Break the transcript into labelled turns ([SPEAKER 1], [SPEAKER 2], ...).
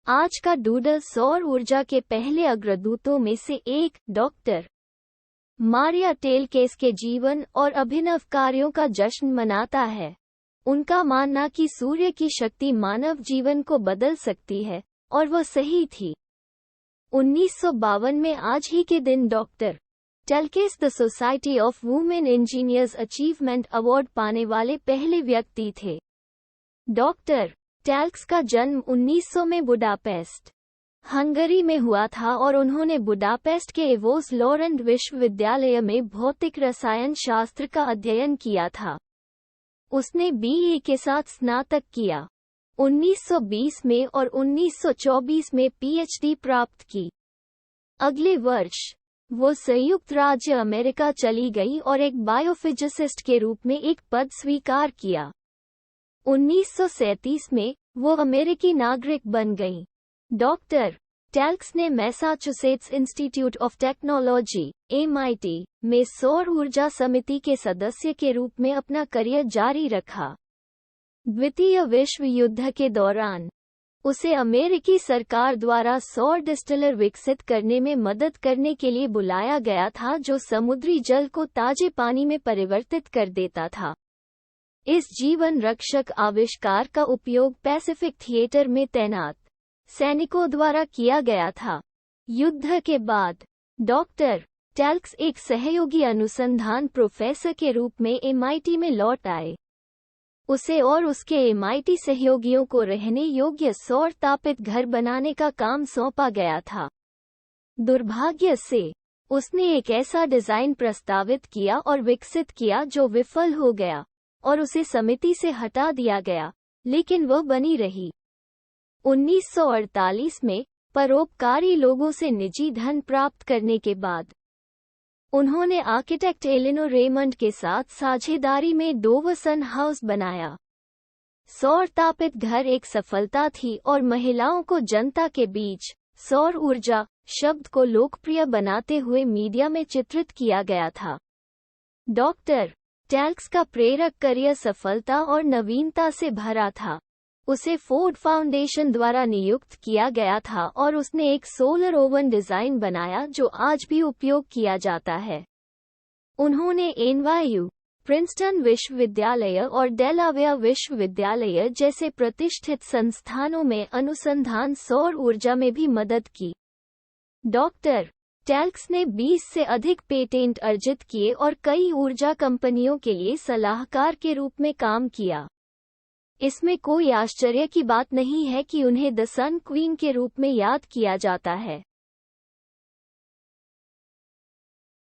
[SPEAKER 1] आज का डूडल सौर ऊर्जा के पहले अग्रदूतों में से एक डॉक्टर मारिया टेलकेस के जीवन और अभिनव कार्यों का जश्न मनाता है। उनका मानना कि सूर्य की शक्ति मानव जीवन को बदल सकती है, और वह सही थी। 1952 में आज ही के दिन doctor Telkes the society of women engineers achievement award पाने वाले पहले व्यक्ति थे। डॉक्टर टेल्क्स का जन्म 1900 में बुडापेस्ट, हंगरी में हुआ था और उन्होंने बुडापेस्ट के एवोस लॉरेंट विश्वविद्यालय में भौतिक रसायन शास्त्र का अध्ययन किया था। उसने बीए के साथ स्नातक किया। 1920 में और 1924 में पीएचडी प्राप्त की। अगले वर्ष वो संयुक्त राज्य अमेरिका चली गई और एक बायोफिजिसिस्ट के रूप में एक पद स्वीकार किया। 1937 में वो अमेरिकी नागरिक बन गईं। डॉक्टर टेल्क्स ने Massachusetts institute of technology (MIT) में सौर ऊर्जा समिति के सदस्य के रूप में अपना करियर जारी रखा। द्वितीय विश्व युद्ध के दौरान उसे अमेरिकी सरकार द्वारा सौर डिस्टिलर विकसित करने में मदद करने के लिए बुलाया गया था, जो समुद्री जल को ताजे पानी में परिवर्तित कर देता था। इस जीवन रक्षक आविष्कार का उपयोग पैसिफिक थिएटर में तैनात सैनिकों द्वारा किया गया था। युद्ध के बाद डॉक्टर टेल्क्स एक सहयोगी अनुसंधान प्रोफेसर के रूप में MIT में लौट आए। उसे और उसके MIT सहयोगियों को रहने योग्य सौर तापित घर बनाने का काम सौंपा गया था। दुर्भाग्य से उसने एक ऐसा डिजाइन प्रस्तावित किया और विकसित किया जो विफल हो गया और उसे समिति से हटा दिया गया, लेकिन वह बनी रही। 1948 में परोपकारी लोगों से निजी धन प्राप्त करने के बाद उन्होंने आर्किटेक्ट एलिनोर रेमंड के साथ साझेदारी में डोवसन हाउस बनाया। सौर तापित घर एक सफलता थी और महिलाओं को जनता के बीच सौर ऊर्जा शब्द को लोकप्रिय बनाते हुए मीडिया में चित्रित किया गया था। डॉक्टर टेल्क्स का प्रेरक करियर सफलता और नवीनता से भरा था। उसे फोर्ड फाउंडेशन द्वारा नियुक्त किया गया था और उसने एक सोलर ओवन डिजाइन बनाया जो आज भी उपयोग किया जाता है। उन्होंने NYU, प्रिंसटन विश्वविद्यालय और डेलावेयर विश्वविद्यालय जैसे प्रतिष्ठित संस्थानों में अनुसंधान सौर ऊर्जा में भी मदद की। डॉक्टर टेल्क्स ने 20 से अधिक पेटेंट अर्जित किए और कई ऊर्जा कंपनियों के लिए सलाहकार के रूप में काम किया। इसमें कोई आश्चर्य की बात नहीं है कि उन्हें द सन क्वीन के रूप में याद किया जाता है।